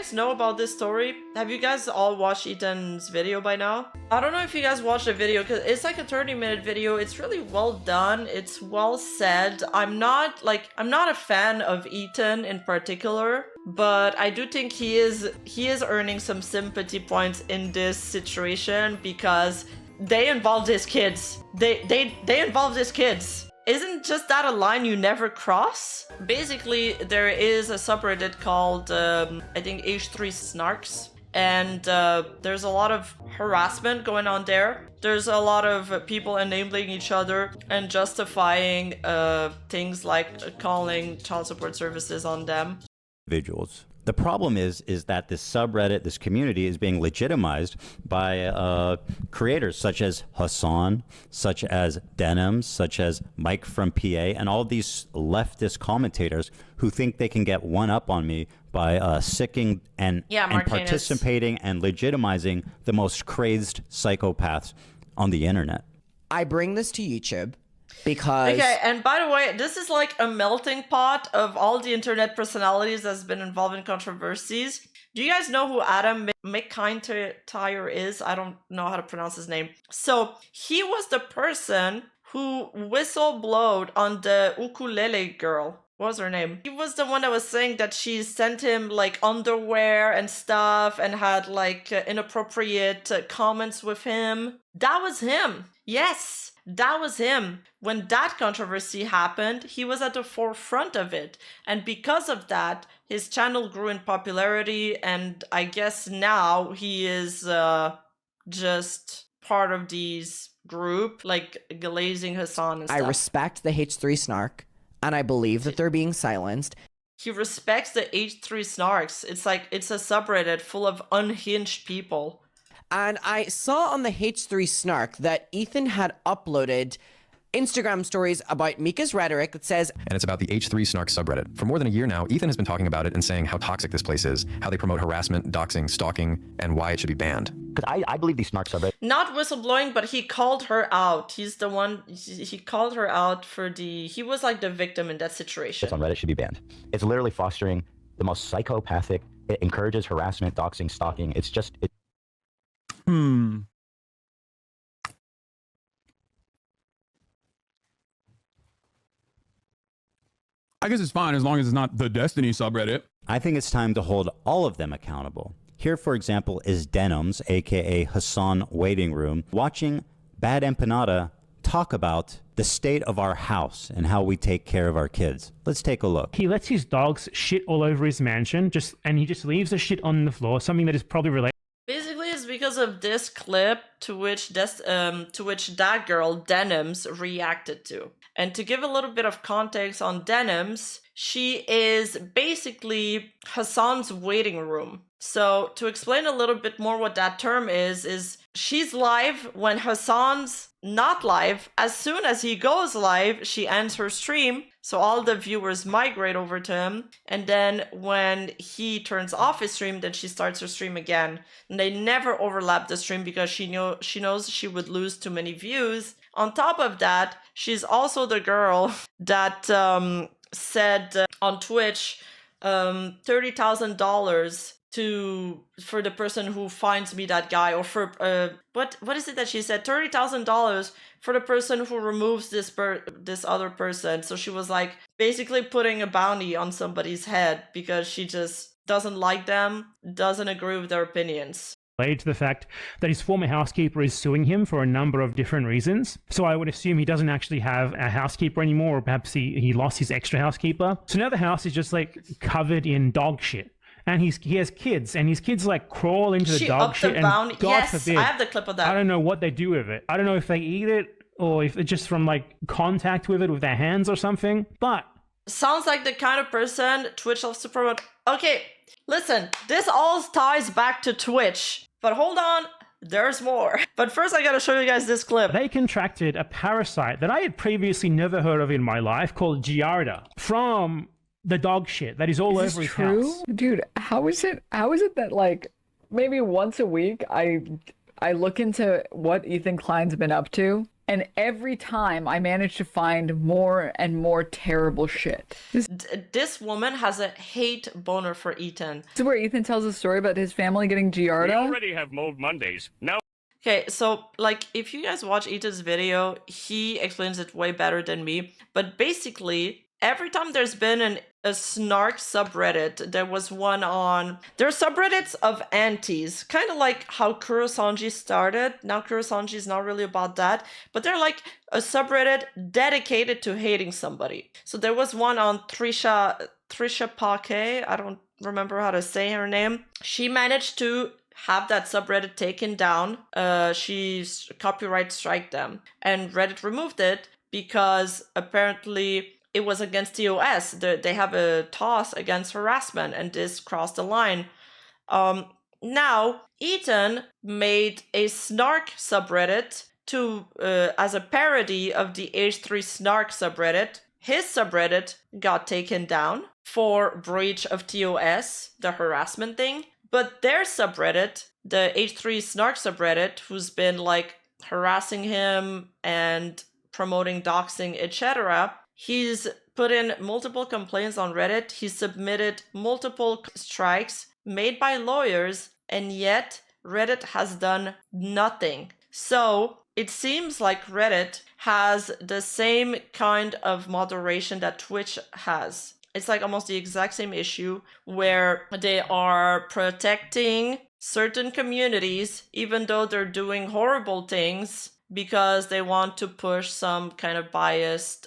guys know about this story? Have you guys all watched Ethan's video by now? I don't know if you guys watched the video because it's like a 30-minute video. It's really well done. It's well said. I'm not a fan of Ethan in particular, but I do think he is earning some sympathy points in this situation because they involved his kids. They involved his kids. Isn't just that a line you never cross? Basically, there is a subreddit called, I think, H3 Snarks. And there's a lot of harassment going on there. There's a lot of people enabling each other and justifying things like calling child support services on them. Individuals. The problem is that this subreddit, this community, is being legitimized by creators such as Hassan, such as Denims, such as Mike from PA, and all these leftist commentators who think they can get one up on me by sicking and participating and legitimizing the most crazed psychopaths on the internet. I bring this to YouTube because... Okay, and by the way, this is like a melting pot of all the internet personalities that's been involved in controversies. Do you guys know who Adam McIntyre is? I don't know how to pronounce his name. So he was the person who whistleblowed on the ukulele girl. What was her name? He was the one that was saying that she sent him like underwear and stuff and had like inappropriate comments with him. That was him. Yes, that was him. When that controversy happened, he was at the forefront of it. And because of that, his channel grew in popularity. And I guess now he is just part of these group, like Glazing Hassan and stuff. I respect the H3 Snark. And I believe that they're being silenced. He respects the H3 Snarks. It's like, it's a subreddit full of unhinged people. And I saw on the H3 Snark that Ethan had uploaded Instagram stories about Mika's rhetoric that says... And it's about the H3 Snark subreddit. For more than a year now, Ethan has been talking about it and saying how toxic this place is, how they promote harassment, doxing, stalking, and why it should be banned. Because I believe these Snark subreddit... Not whistleblowing, but he called her out. He's the one... He called her out for the... He was like the victim in that situation. on Reddit should be banned. It's literally fostering the most psychopathic... It encourages harassment, doxing, stalking. It's just... I guess it's fine as long as it's not the Destiny subreddit. I think it's time to hold all of them accountable. Here, for example, is Denims, aka Hassan Waiting Room, watching Bad Empanada talk about the state of our house and how we take care of our kids. Let's take a look. He lets his dogs shit all over his mansion, and he just leaves the shit on the floor, something that is probably related. Basically, it's because of this clip to which that girl, Denims, reacted to. And to give a little bit of context on Denims, she is basically Hassan's waiting room. So to explain a little bit more what that term is she's live when Hassan's not live. As soon as he goes live, she ends her stream. So all the viewers migrate over to him. And then when he turns off his stream, then she starts her stream again. And they never overlap the stream because she knows she would lose too many views. On top of that, she's also the girl that said on Twitch $30,000 for the person who finds me that guy, or for what is it that she said? $30,000 for the person who removes this other person. So she was like basically putting a bounty on somebody's head because she just doesn't like them, doesn't agree with their opinions. To the fact that his former housekeeper is suing him for a number of different reasons. So I would assume he doesn't actually have a housekeeper anymore, or perhaps he lost his extra housekeeper. So now the house is just like covered in dog shit. And he has kids, and his kids like crawl into the dog shit. And God forbid, I have the clip of that. I don't know what they do with it. I don't know if they eat it or if it's just from like contact with it with their hands or something. But sounds like the kind of person Twitch loves to promote. Okay, listen, this all ties back to Twitch. But hold on, there's more. But first I gotta show you guys this clip. They contracted a parasite that I had previously never heard of in my life called Giardia from the dog shit that is all over his house. Dude, how is it that like maybe once a week I look into what Ethan Klein's been up to, And every time I manage to find more and more terrible shit. This woman has a hate boner for Ethan. This is where Ethan tells a story about his family getting giarda. We already have Mold Mondays. Now Okay, so like if you guys watch Ethan's video, he explains it way better than me. But basically, every time there's been a snark subreddit, there was one on... There are subreddits of antis, kind of like how Kurosanji started. Now Kurosanji is not really about that, but they're like a subreddit dedicated to hating somebody. So there was one on Trisha Pake, I don't remember how to say her name. She managed to have that subreddit taken down. She's copyright strike them, and Reddit removed it because apparently it was against TOS. They have a toss against harassment, and this crossed the line. Now Ethan made a snark subreddit to as a parody of the H3 snark subreddit. His subreddit got taken down for breach of TOS, the harassment thing. But their subreddit, the H3 Snark subreddit, who's been like harassing him and promoting doxing, etc., he's put in multiple complaints on Reddit. He submitted multiple strikes made by lawyers, and yet Reddit has done nothing. So it seems like Reddit has the same kind of moderation that Twitch has. It's like almost the exact same issue where they are protecting certain communities, even though they're doing horrible things, because they want to push some kind of biased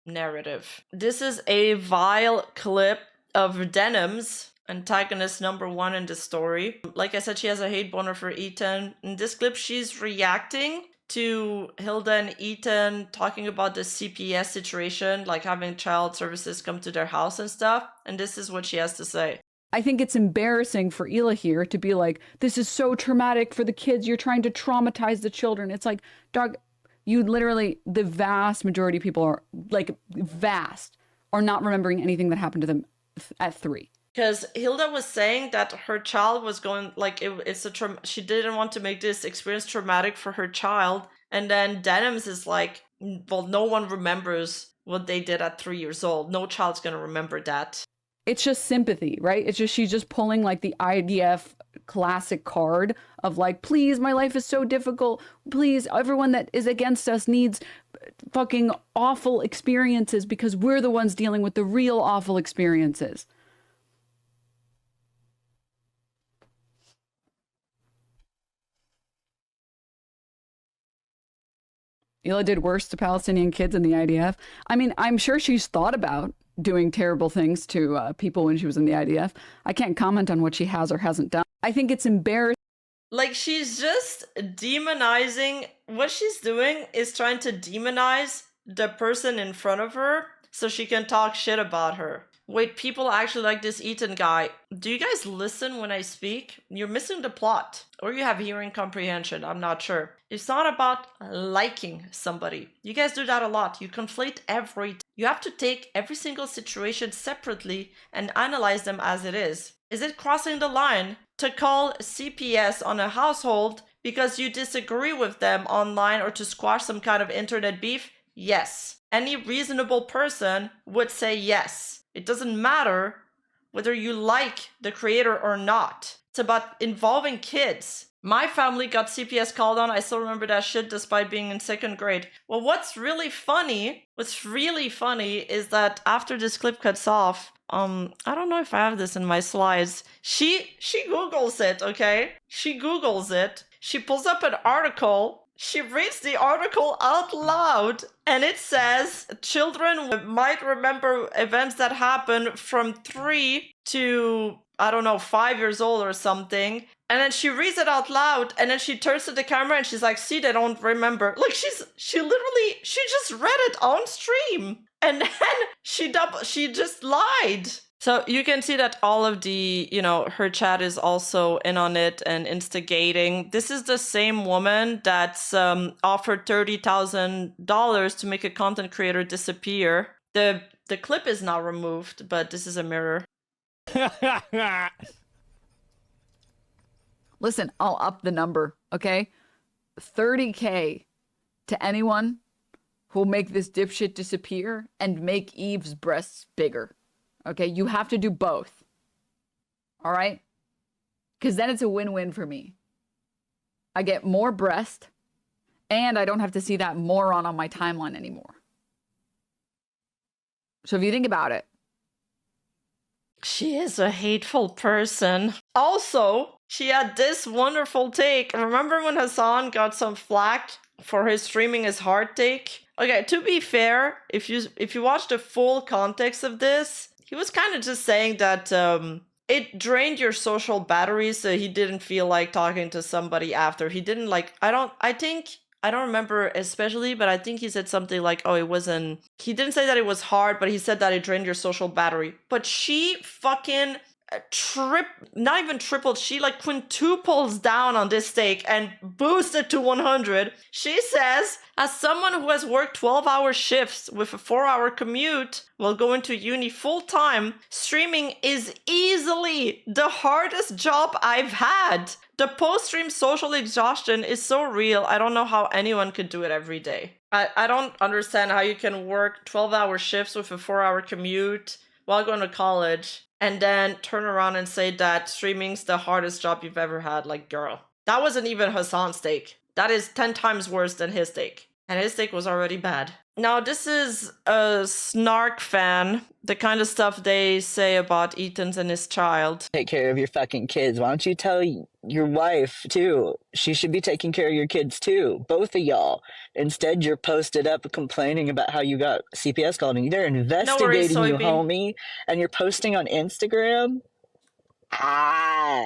narrative. This is a vile clip of Denim's antagonist number 1 in the story. Like I said, she has a hate boner for Ethan. In this clip, she's reacting to Hilda and Ethan talking about the CPS situation, like having child services come to their house and stuff. And this is what she has to say. I think it's embarrassing for Hila here to be like, this is so traumatic for the kids. You're trying to traumatize the children. It's like, dog, you literally, the vast majority of people are like are not remembering anything that happened to them at 3. Because Hilda was saying that her child was going, like, she didn't want to make this experience traumatic for her child. And then Denims is like, well, no one remembers what they did at 3 years old. No child's going to remember that. It's just sympathy, right? It's just, she's just pulling like the IDF classic card of like, please, my life is so difficult. Please, everyone that is against us needs fucking awful experiences because we're the ones dealing with the real awful experiences. Hila did worse to Palestinian kids in the IDF. I mean, I'm sure she's thought about doing terrible things to people when she was in the IDF. I can't comment on what she has or hasn't done. I think it's embarrassing. Like, she's just demonizing. What she's doing is trying to demonize the person in front of her so she can talk shit about her. Wait, people actually like this Ethan guy. Do you guys listen when I speak? You're missing the plot. Or you have hearing comprehension, I'm not sure. It's not about liking somebody. You guys do that a lot. You conflate everything. You have to take every single situation separately and analyze them as it is. Is it crossing the line to call CPS on a household because you disagree with them online or to squash some kind of internet beef? Yes. Any reasonable person would say yes. It doesn't matter whether you like the creator or not. It's about involving kids. My family got CPS called on. I still remember that shit despite being in 2nd grade. Well, what's really funny is that after this clip cuts off, I don't know if I have this in my slides. She Googles it, okay? She Googles it. She pulls up an article. She reads the article out loud, and it says children might remember events that happened from 3 to, I don't know, 5 years old or something. And then she reads it out loud, and then she turns to the camera and she's like, see, they don't remember. Like, she just read it on stream. And then she just lied. So you can see that all of the, her chat is also in on it and instigating. This is the same woman that's offered $30,000 to make a content creator disappear. The clip is now removed, but this is a mirror. Listen, I'll up the number, okay? $30K to anyone who'll make this dipshit disappear and make Eve's breasts bigger. Okay, you have to do both. All right? Because then it's a win-win for me. I get more breast, and I don't have to see that moron on my timeline anymore. So if you think about it. She is a hateful person. Also, she had this wonderful take. Remember when Hassan got some flack for his streaming his hard take? Okay, to be fair, if you watch the full context of this, he was kind of just saying that it drained your social batteries, so he didn't feel like talking to somebody after. He didn't like, I don't remember especially, but I think he said something like, oh, he didn't say that it was hard, but he said that it drained your social battery. But she fucking not even tripled, she like quintuples down on this stake and boosted to 100. She says, as someone who has worked 12-hour shifts with a 4-hour commute while going to uni full-time, streaming is easily the hardest job I've had. The post-stream social exhaustion is so real, I don't know how anyone could do it every day. I don't understand how you can work 12-hour shifts with a 4-hour commute while going to college and then turn around and say that streaming's the hardest job you've ever had. Like, girl, that wasn't even Hassan's take. That is 10 times worse than his take. And his take was already bad. Now, this is a snark fan, the kind of stuff they say about Ethan and his child. Take care of your fucking kids. Why don't you tell your wife, too? She should be taking care of your kids, too. Both of y'all. Instead, you're posted up complaining about how you got CPS called and they're investigating you, homie. And you're posting on Instagram? Ah.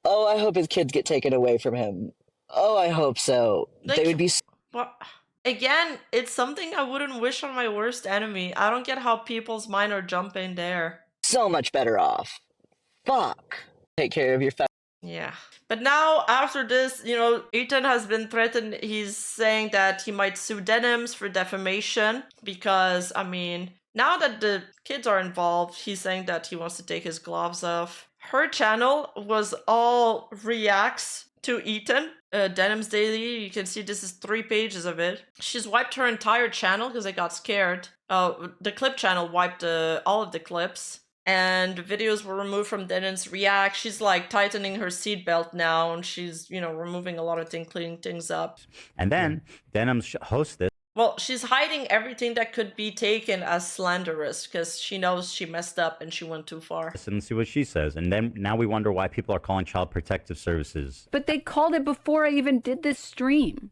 Oh, I hope his kids get taken away from him. Oh, I hope so. They would be... What? Again, it's something I wouldn't wish on my worst enemy. I don't get how people's mind are jumping there. So much better off. Fuck. Take care of your Yeah. But now, after this, Ethan has been threatened. He's saying that he might sue Denims for defamation because, now that the kids are involved, he's saying that he wants to take his gloves off. Her channel was all reacts to Ethan. Denim's Daily, you can see this is 3 pages of it. She's wiped her entire channel because I got scared. The clip channel wiped all of the clips. And videos were removed from Denim's React. She's like tightening her seatbelt now, and she's, removing a lot of things, cleaning things up. And then Denim's hosts this. Well, she's hiding everything that could be taken as slanderous because she knows she messed up and she went too far. And see what she says. And then now we wonder why people are calling Child Protective Services. But they called it before I even did this stream.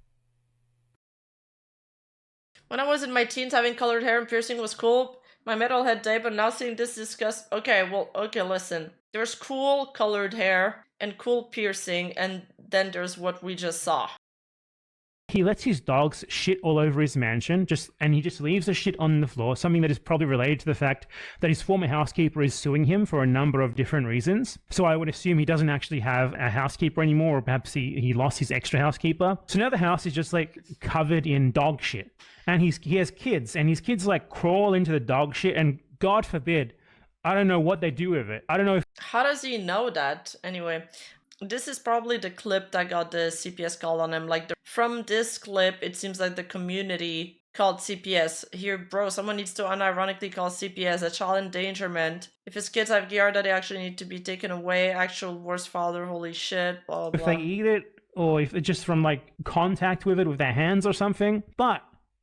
When I was in my teens, having colored hair and piercing was cool. My metalhead day, but now seeing this disgust. Okay, listen. There's cool colored hair and cool piercing, and then there's what we just saw. He lets his dogs shit all over his mansion, and he just leaves the shit on the floor, something that is probably related to the fact that his former housekeeper is suing him for a number of different reasons. So I would assume he doesn't actually have a housekeeper anymore, or perhaps he lost his extra housekeeper. So now the house is just like covered in dog shit. And he has kids, and his kids like crawl into the dog shit, and God forbid, I don't know what they do with it. I don't know if... How does he know that? Anyway, this is probably the clip that got the CPS called on him. From this clip, it seems like the community called CPS. Here, bro, someone needs to unironically call CPS a child endangerment. If his kids have Giardia, they actually need to be taken away. Actual worst father, holy shit, blah, blah. If they eat it, or if it's just from contact with it with their hands or something. But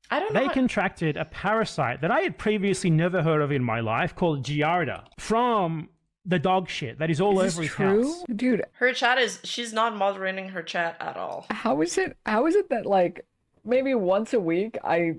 I don't know. They contracted a parasite that I had previously never heard of in my life called Giardia from the dog shit that is all over his house. Dude, her chat she's not moderating her chat at all. How is it that maybe once a week I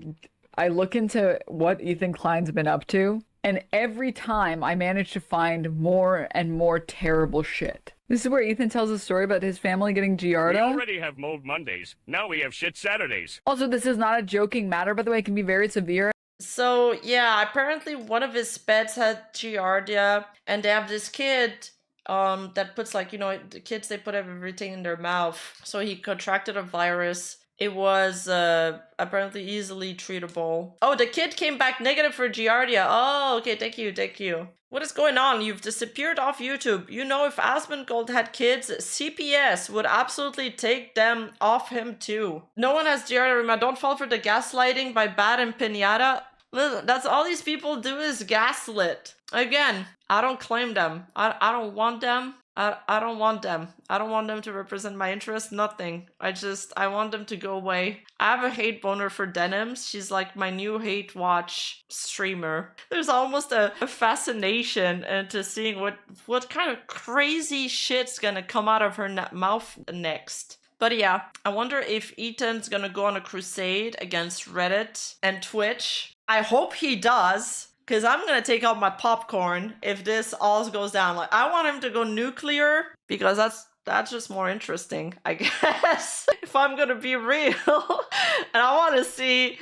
look into what Ethan Klein's been up to, and every time I manage to find more and more terrible shit. This is where Ethan tells a story about his family getting Giardia. We already have mold Mondays. Now we have shit Saturdays. Also, this is not a joking matter, by the way. It can be very severe. So, yeah, apparently one of his pets had Giardia, and they have this kid that puts the kids, they put everything in their mouth. So he contracted a virus It was apparently easily treatable. Oh, the kid came back negative for Giardia. Oh, okay, thank you. What is going on? You've disappeared off YouTube. You know, if Asmongold had kids, CPS would absolutely take them off him too. No one has Giardia, Rima. Don't fall for the gaslighting by Bad and Pinata. Listen, that's all these people do is gaslit. Again, I don't claim them. I don't want them. I don't want them. I don't want them to represent my interests. Nothing. I want them to go away. I have a hate boner for Denims. She's like my new hate watch streamer. There's almost a fascination into seeing what kind of crazy shit's gonna come out of her mouth next. But yeah, I wonder if Ethan's gonna go on a crusade against Reddit and Twitch. I hope he does. Because I'm going to take out my popcorn if this all goes down. Like, I want him to go nuclear because that's just more interesting, I guess. If I'm going to be real. And I want to see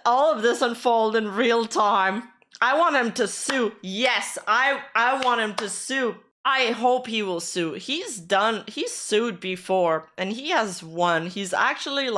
all of this unfold in real time. I want him to sue. Yes, I want him to sue. I hope he will sue. He's sued before and he has won. He's actually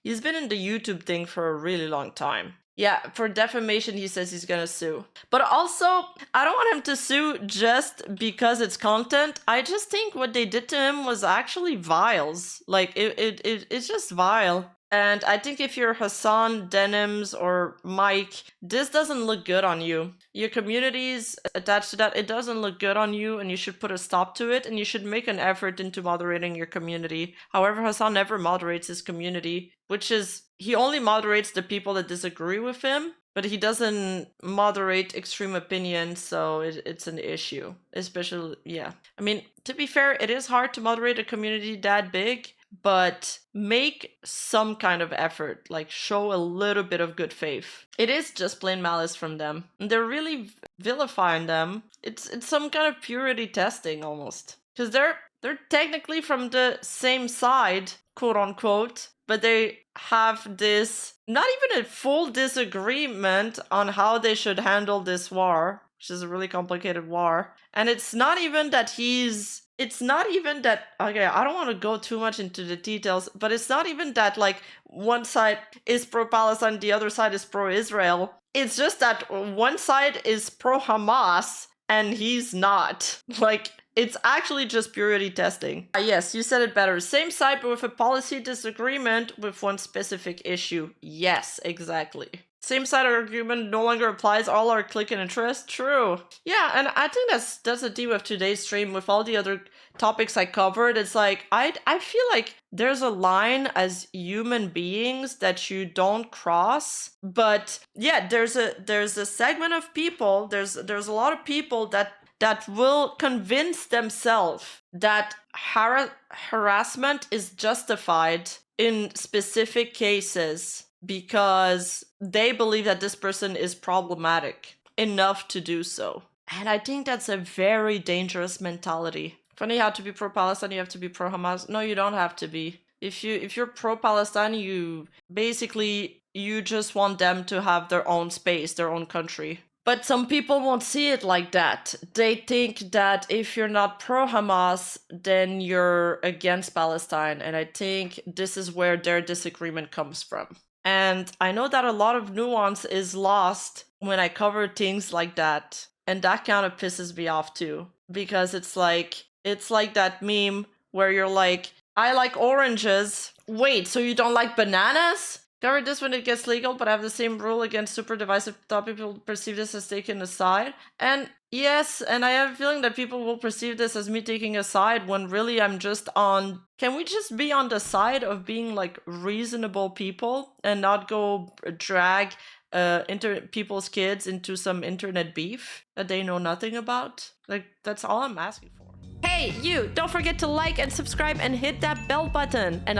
he's been in the YouTube thing for a really long time. Yeah, for defamation, he says he's gonna sue. But also, I don't want him to sue just because it's content. I just think what they did to him was actually viles. Like, it's just vile. And I think if you're Hassan, Denims, or Mike, this doesn't look good on you. Your community's attached to that. It doesn't look good on you, and you should put a stop to it, and you should make an effort into moderating your community. However, Hassan never moderates his community, which is, he only moderates the people that disagree with him, but he doesn't moderate extreme opinions, so it's an issue. Especially, yeah. I mean, to be fair, it is hard to moderate a community that big, but make some kind of effort, like show a little bit of good faith. It is just plain malice from them. And they're really vilifying them. It's some kind of purity testing almost. Because they're technically from the same side, quote unquote, but they have this, not even a full disagreement on how they should handle this war, which is a really complicated war. And it's not even that okay, I don't want to go too much into the details, but it's not even that one side is pro-Palestine, the other side is pro-Israel. It's just that one side is pro-Hamas and he's not. It's actually just purity testing. Yes, you said it better. Same side, but with a policy disagreement with one specific issue. Yes, exactly. Same side argument no longer applies. All our click and interest. True. Yeah, and I think that's the deal with today's stream. With all the other topics I covered, it's like I feel like there's a line as human beings that you don't cross. But yeah, there's a segment of people. There's a lot of people that will convince themselves that harassment is justified in specific cases because they believe that this person is problematic enough to do so. And I think that's a very dangerous mentality. Funny how to be pro-Palestine, you have to be pro-Hamas. No, you don't have to be. If you're pro-Palestine, you just want them to have their own space, their own country. But some people won't see it like that. They think that if you're not pro-Hamas, then you're against Palestine. And I think this is where their disagreement comes from. And I know that a lot of nuance is lost when I cover things like that. And that kind of pisses me off too. Because it's like that meme where you're like, I like oranges. Wait, so you don't like bananas? Cover this when it gets legal, but I have the same rule against super divisive thought people perceive this as taking a side. And yes, and I have a feeling that people will perceive this as me taking a side when really I'm just on... Can we just be on the side of being reasonable people and not go drag people's kids into some internet beef that they know nothing about? That's all I'm asking for. Hey, you! Don't forget to like and subscribe and hit that bell button. And